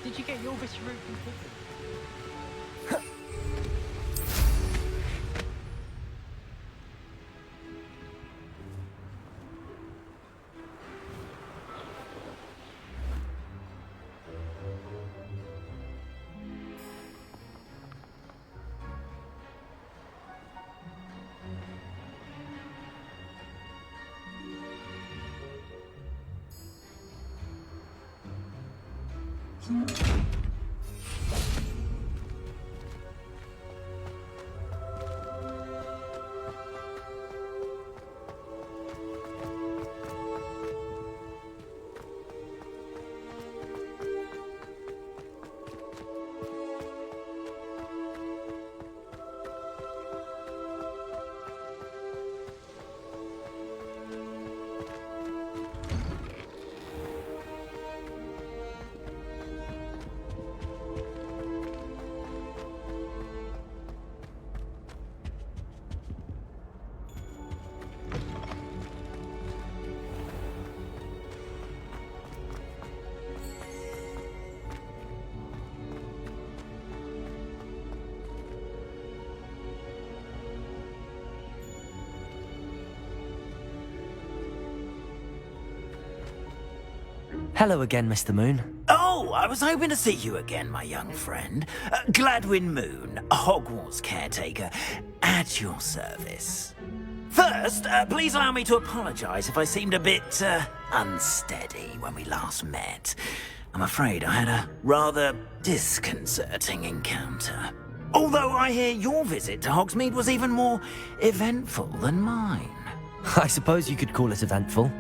Did you get your bit of route completed? Hello again, Mr. Moon. Oh, I was hoping to see you again, my young friend. Gladwin Moon, Hogwarts caretaker, at your service. First, please allow me to apologise if I seemed a bit, unsteady when we last met. I'm afraid I had a rather disconcerting encounter. Although I hear your visit to Hogsmeade was even more eventful than mine. I suppose you could call it eventful.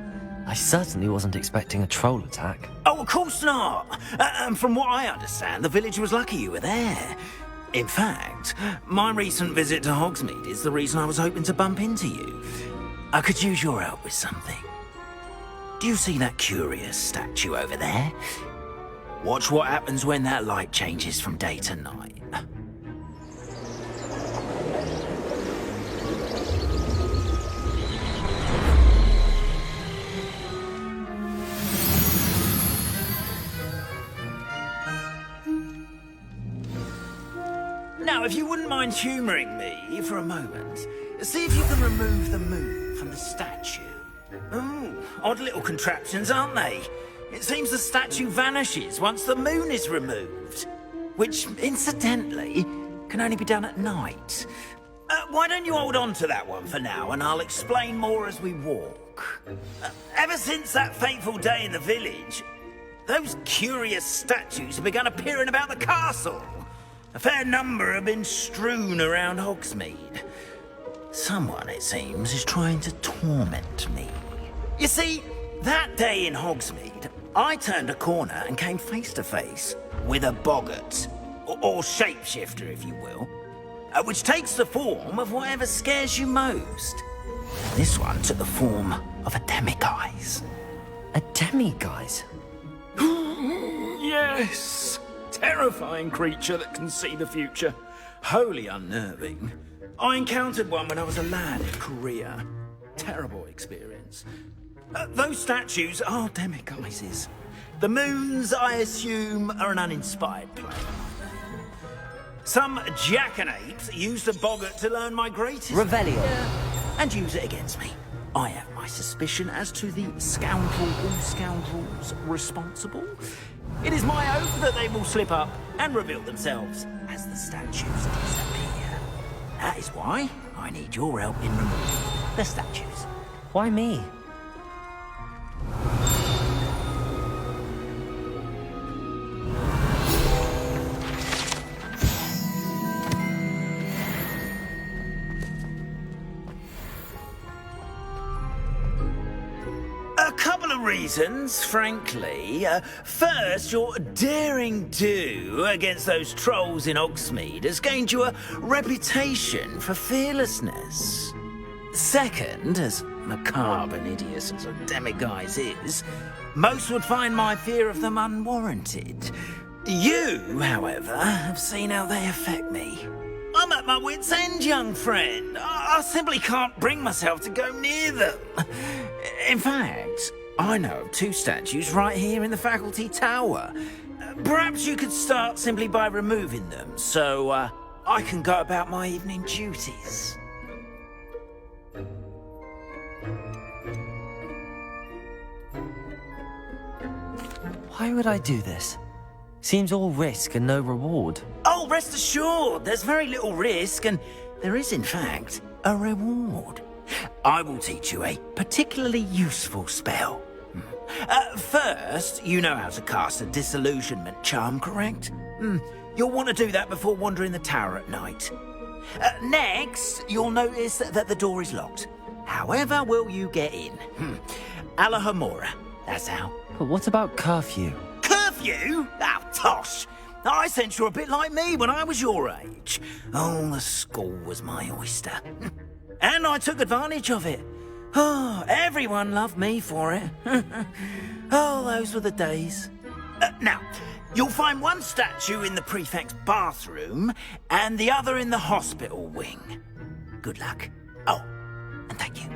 I certainly wasn't expecting a troll attack. Oh, of course not. And from what I understand, the village was lucky you were there. In fact, my recent visit to Hogsmeade is the reason I was hoping to bump into you. I could use your help with something. Do you see that curious statue over there? Watch what happens when that light changes from day to night. Now, if you wouldn't mind humouring me for a moment, see if you can remove the moon from the statue. Ooh, odd little contraptions, aren't they? It seems the statue vanishes once the moon is removed. Which, incidentally, can only be done at night. Why don't you hold on to that one for now, and I'll explain more as we walk. Ever since that fateful day in the village, those curious statues have begun appearing about the castle. A fair number have been strewn around Hogsmeade. Someone, it seems, is trying to torment me. You see, that day in Hogsmeade, I turned a corner and came face to face with a boggart, or shapeshifter, if you will, which takes the form of whatever scares you most. This one took the form of a demiguise. A demiguise? Yes! Terrifying creature that can see the future. Wholly unnerving. I encountered one when I was a lad in Korea. Terrible experience. Those statues are demiguises. The moons, I assume, are an uninspired play. Some jackanapes used a boggart to learn my greatest... Revelio. And use it against me. I have my suspicion as to the scoundrel or scoundrels responsible. It is my hope that they will slip up and reveal themselves as the statues disappear. That is why I need your help in removing the statues. Why me? Reasons, frankly. First, your daring do against those trolls in Hogsmeade has gained you a reputation for fearlessness. Second, as macabre and hideous as a demiguise is, most would find my fear of them unwarranted. You, however, have seen how they affect me. I'm at my wit's end, young friend. I simply can't bring myself to go near them. In fact, I know of 2 statues right here in the faculty tower. Perhaps you could start simply by removing them, so I can go about my evening duties. Why would I do this? Seems all risk and no reward. Oh, rest assured, there's very little risk, and there is, in fact, a reward. I will teach you a particularly useful spell. First, you know how to cast a disillusionment charm, correct? You'll want to do that before wandering the tower at night. Next, you'll notice that the door is locked. However will you get in? Alahomora, that's how. But what about curfew? Curfew? Oh, tosh! I sense you're a bit like me when I was your age. Oh, the school was my oyster. And I took advantage of it. Oh, everyone loved me for it. Oh, those were the days. Now, you'll find one statue in the prefect's bathroom and the other in the hospital wing. Good luck. Oh, and thank you.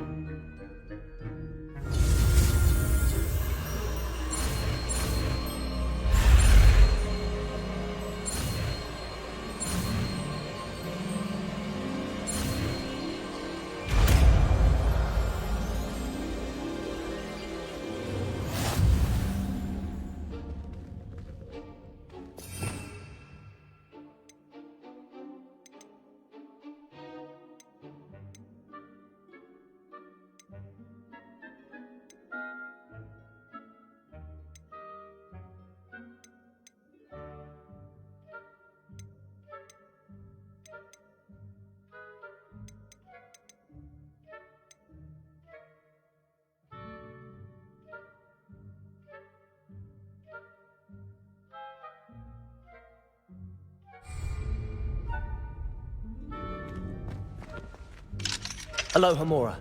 Alohomora.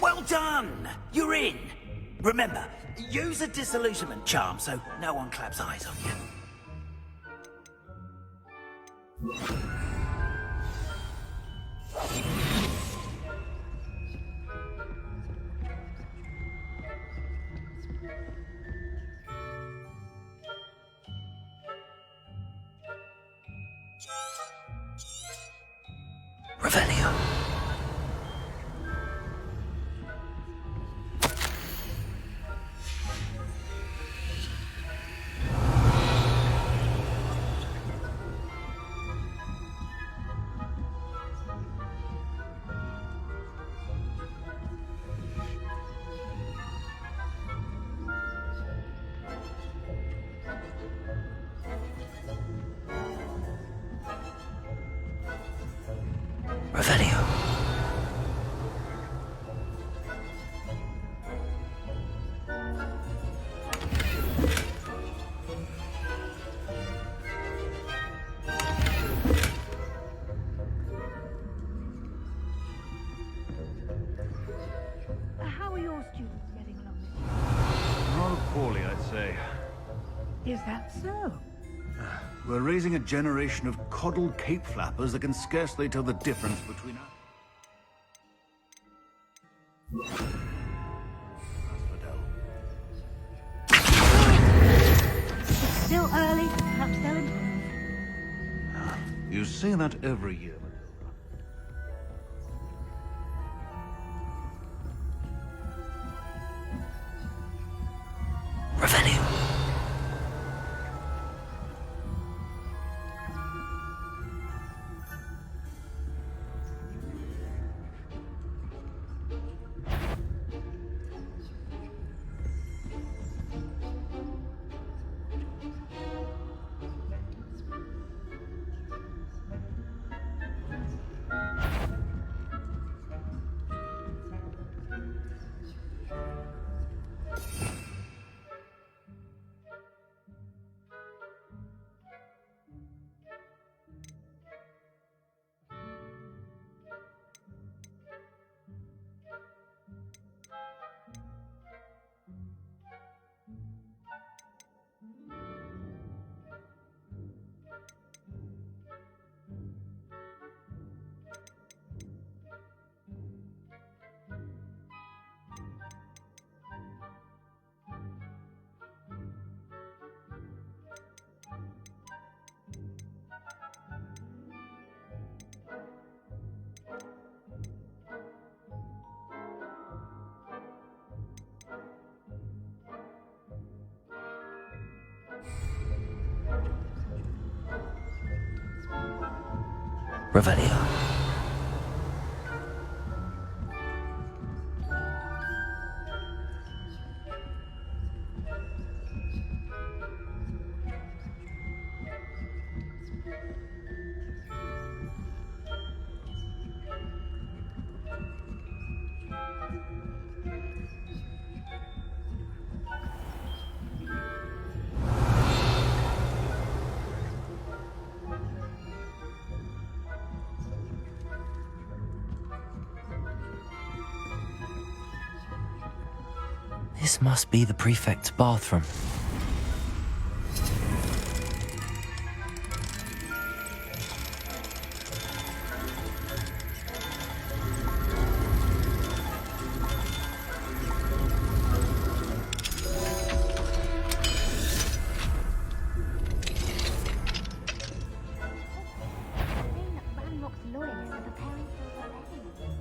Well done! You're in! Remember, use a disillusionment charm so no one claps eyes on you. Revelio. Revelio. How are your students getting along? Rather poorly, I'd say. Is that so? We're raising a generation of coddled cape flappers that can scarcely tell the difference between us. It's still early. Perhaps they'll improve. You say that every year, Revelio. Revelio. This must be the prefect's bathroom.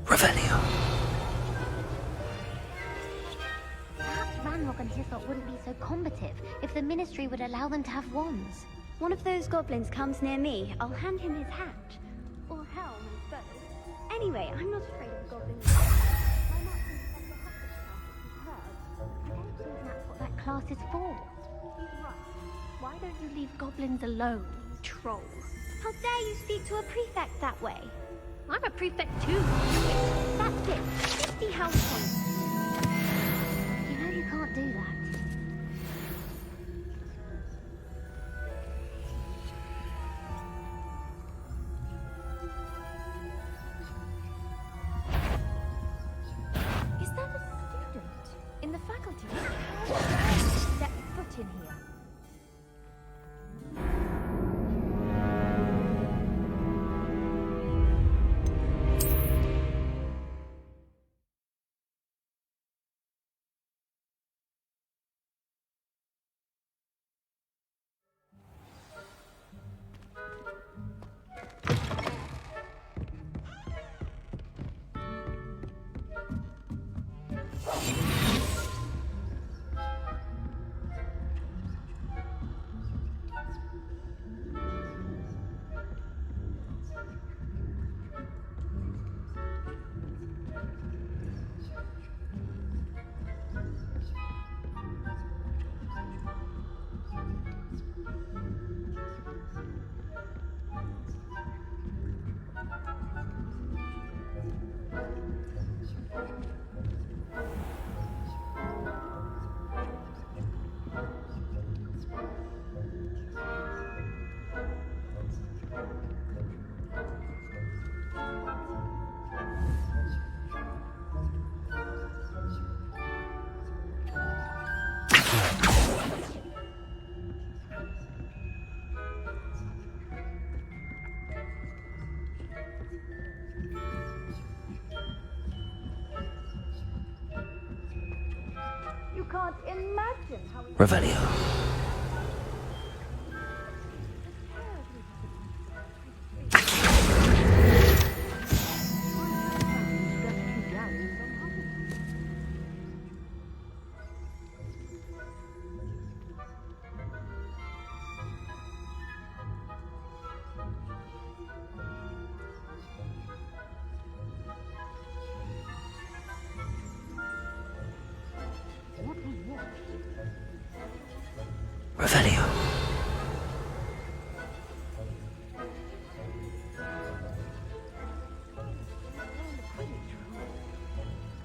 Revelio. Wouldn't be so combative if the Ministry would allow them to have wands. One of those goblins comes near me, I'll hand him his hat. Or helm and spurs. Anyway, I'm not afraid of goblins. Why not think of the Hogwarts class if you've heard? I don't think that's what that class is for. He's right. Why don't you leave goblins alone, troll? How dare you speak to a prefect that way? I'm a prefect too. That's it. 50 house points. You know you can't do that. Is that a student in the faculty? Step foot in here. You can't imagine how we... Revelio. Revelio.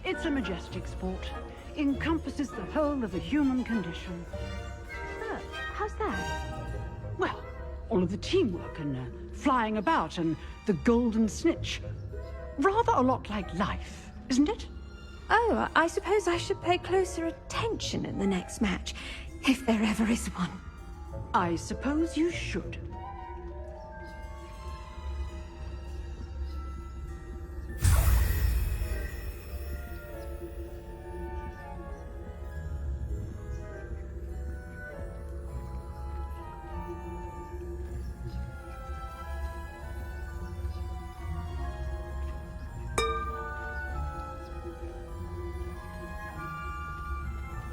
It's a majestic sport. Encompasses the whole of the human condition. Oh, how's that? Well, all of the teamwork and flying about and the golden snitch. Rather a lot like life, isn't it? Oh, I suppose I should pay closer attention in the next match, if there ever is one. I suppose you should.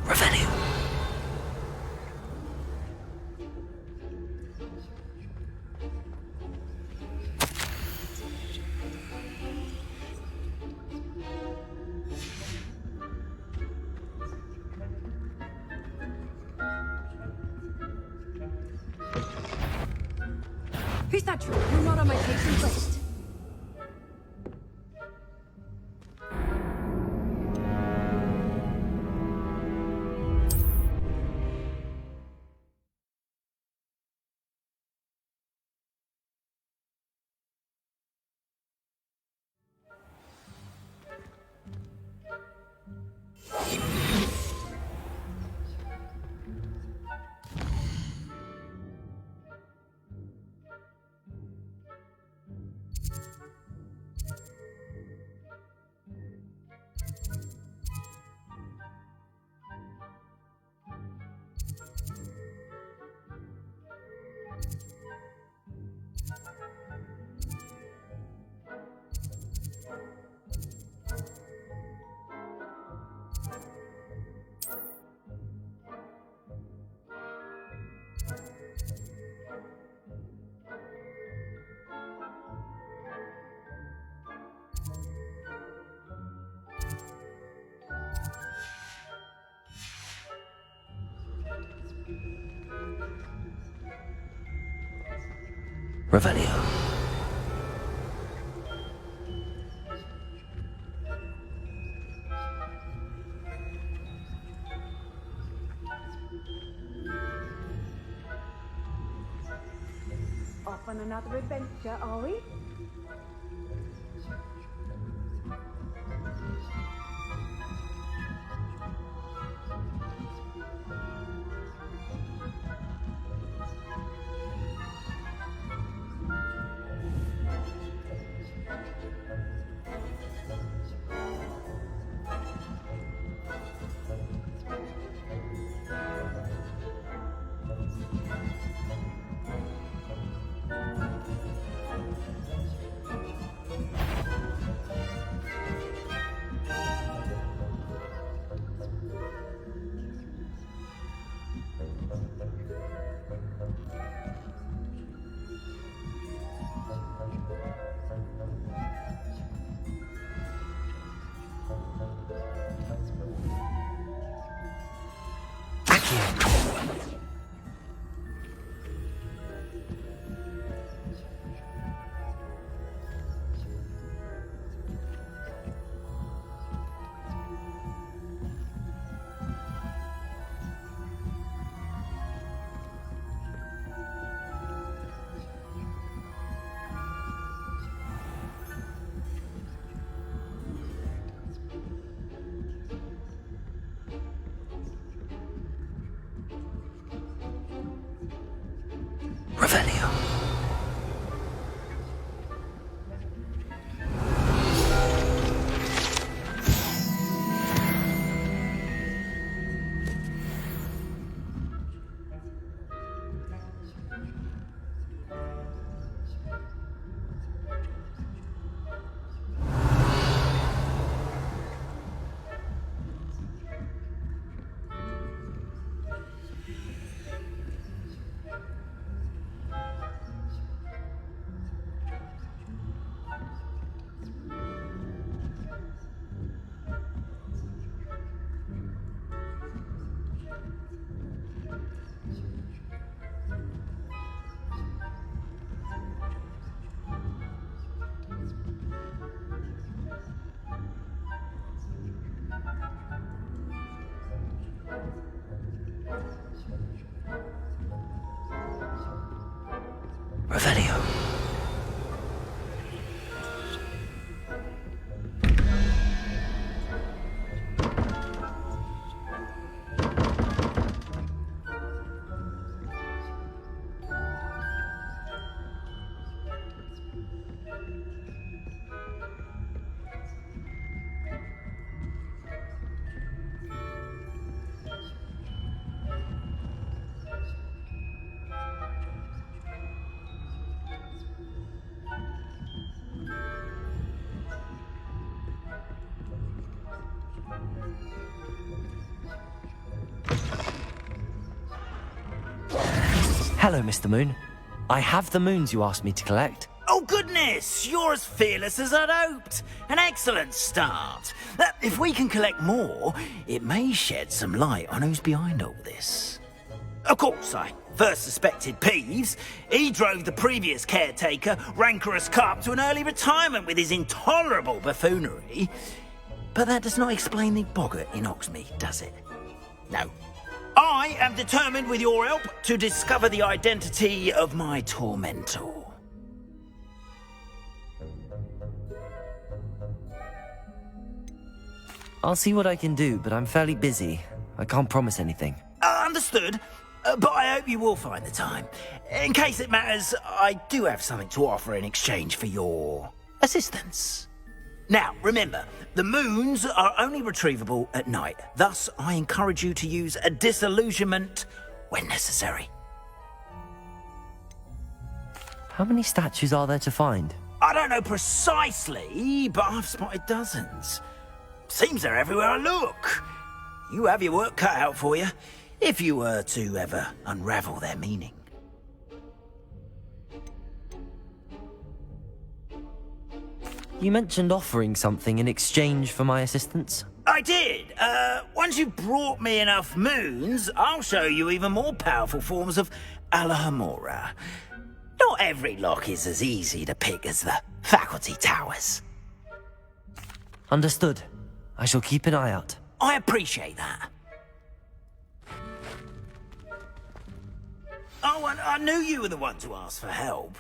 Revelio. Who's that troll? You're not on my patient list. Revelio. Off on another adventure, are we? Revelio. Revelio. Hello, Mr. Moon. I have the moons you asked me to collect. Oh, goodness! You're as fearless as I'd hoped. An excellent start. If we can collect more, it may shed some light on who's behind all this. Of course, I first suspected Peeves. He drove the previous caretaker, rancorous Carp, to an early retirement with his intolerable buffoonery. But that does not explain the boggart in Oxmead, does it? No. I am determined, with your help, to discover the identity of my tormentor. I'll see what I can do, but I'm fairly busy. I can't promise anything. Understood. But I hope you will find the time. In case it matters, I do have something to offer in exchange for your assistance. Now, remember, the moons are only retrievable at night. Thus, I encourage you to use a disillusionment when necessary. How many statues are there to find? I don't know precisely, but I've spotted dozens. Seems they're everywhere I look. You have your work cut out for you, if you were to ever unravel their meaning. You mentioned offering something in exchange for my assistance? I did. Once you've brought me enough moons, I'll show you even more powerful forms of Allahamora. Not every lock is as easy to pick as the faculty towers. Understood. I shall keep an eye out. I appreciate that. Oh, and I knew you were the one to ask for help.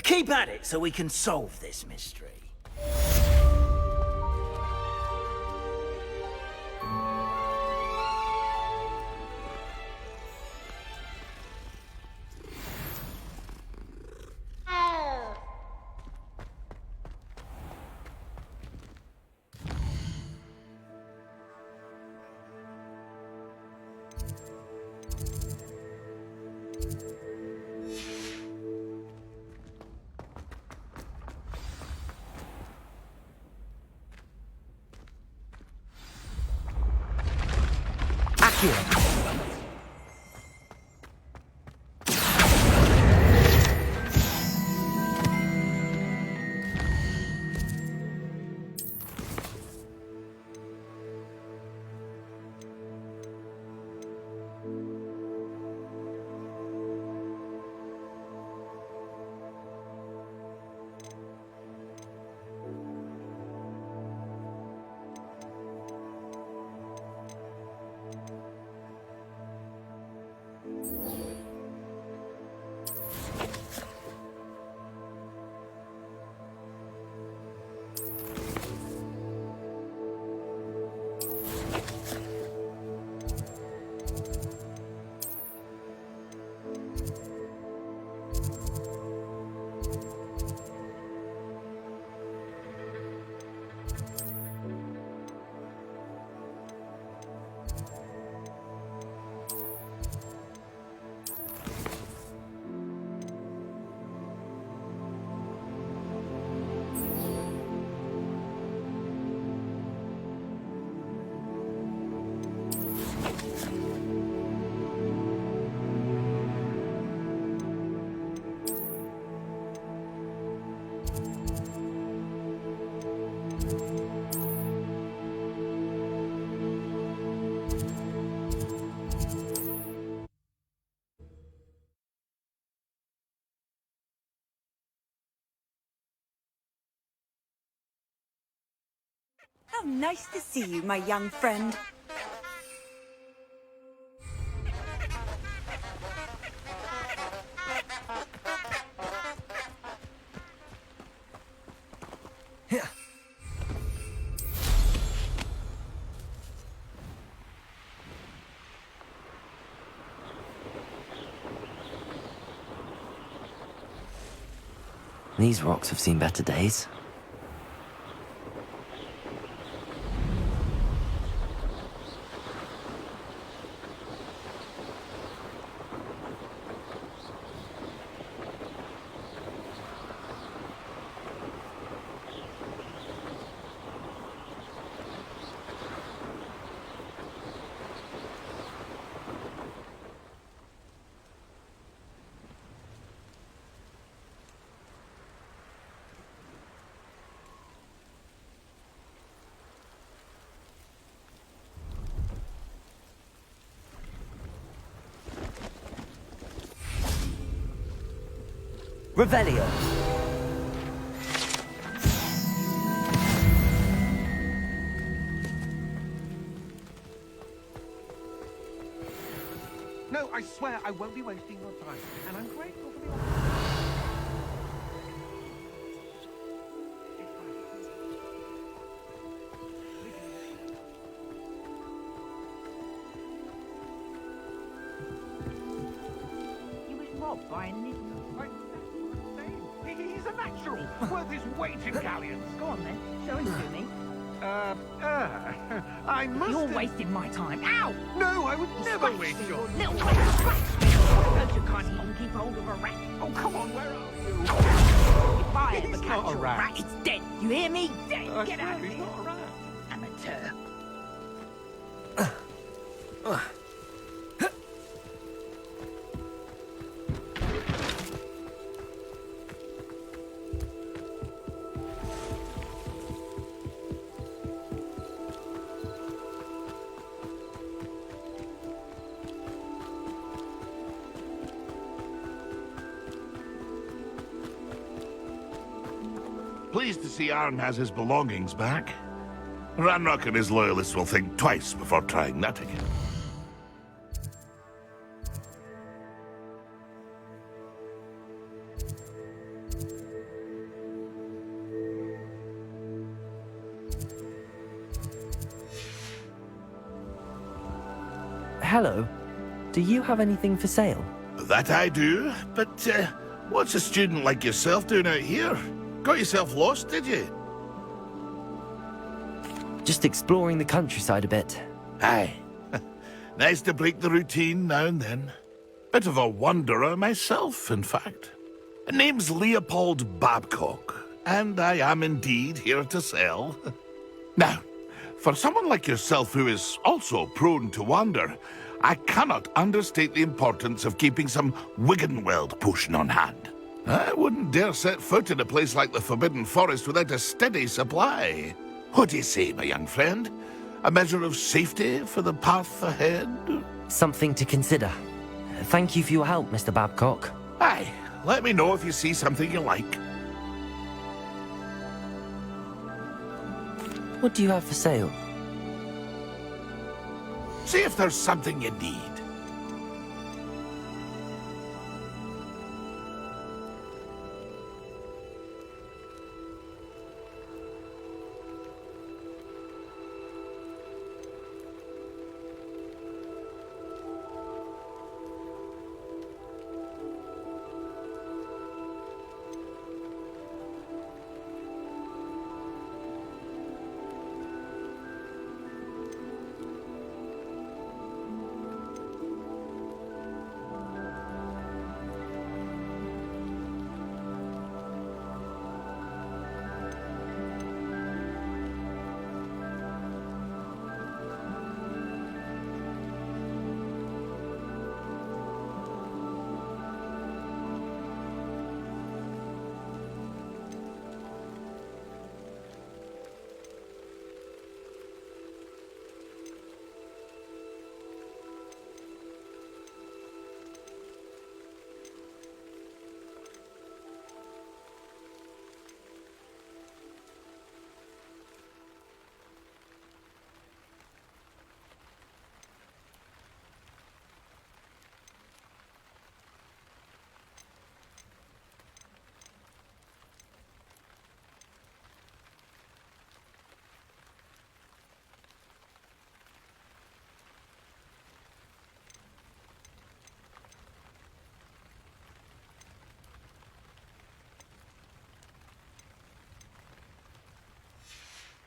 Keep at it so we can solve this mystery. How nice to see you, my young friend. These rocks have seen better days. Revelio. No, I swear I won't be wasting your time, and I'm grateful for the He was robbed by a nigger. He's a natural, worth his weight in galleons. Go on then, show him to me. I must. You're wasting my time. Ow! No, I would never Scratch waste me, your. little rat, scratch me. Don't you can't even keep hold of a rat. Oh, come on, where are you? If I ever He's catch not a a rat. rat, it's dead. You hear me? Dead. I Get swear out of he's here. not a rat. Amateur. Pleased to see Arn has his belongings back. Ranrock and his loyalists will think twice before trying that again. Hello. Do you have anything for sale? That I do, but what's a student like yourself doing out here? Got yourself lost, did you? Just exploring the countryside a bit. Aye. Nice to break the routine now and then. Bit of a wanderer myself, in fact. Name's Leopold Babcock, and I am indeed here to sell. Now, for someone like yourself who is also prone to wander, I cannot understate the importance of keeping some Wiggenweld potion on hand. I wouldn't dare set foot in a place like the Forbidden Forest without a steady supply. What do you say, my young friend? A measure of safety for the path ahead? Something to consider. Thank you for your help, Mr. Babcock. Aye, let me know if you see something you like. What do you have for sale? See if there's something you need.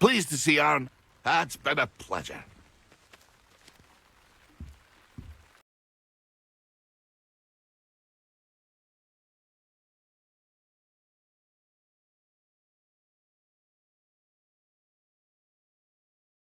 Pleased to see Arn. That's been a pleasure.